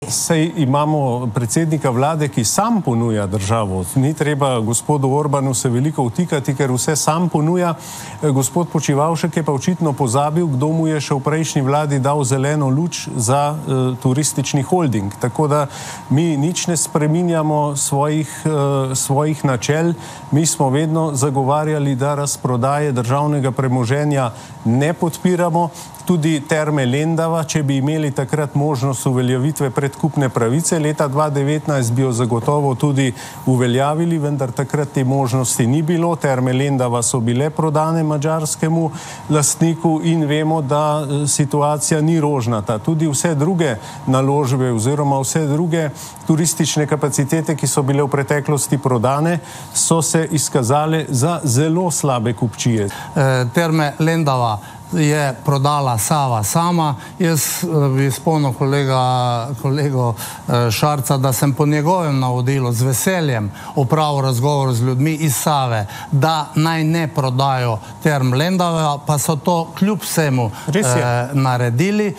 Sej imamo predsednika vlade, ki sam ponuja državo. Ni treba gospodu Orbanu se veliko vtikati, ker vse sam ponuja. Gospod Počivalšek je pa očitno pozabil, kdo mu je še v prejšnji vladi dal zeleno luč za turistični holding. Tako da mi nič ne spreminjamo svojih načel. Mi smo vedno zagovarjali, da razprodaje državnega premoženja ne podpiramo. Tudi Terme Lendava, če bi imeli takrat možnost uveljavitve predkupne pravice, leta 2019 bi jo zagotovo tudi uveljavili, vendar takrat te možnosti ni bilo. Terme Lendava so bile prodane madžarskemu lastniku in vemo, da situacija ni rožnata. Tudi vse druge naložbe oziroma vse druge turistične kapacitete, ki so bile v preteklosti prodane, so se izkazale za zelo slabe kupčije. Terme Lendava je prodala Sava sama. Jaz bi spomnil kolego Šarca, da sem po njegovem navodilu z veseljem opravil razgovor z ljudmi iz Save, da naj ne prodajo Term Lendava, pa so to kljub vsemu naredili.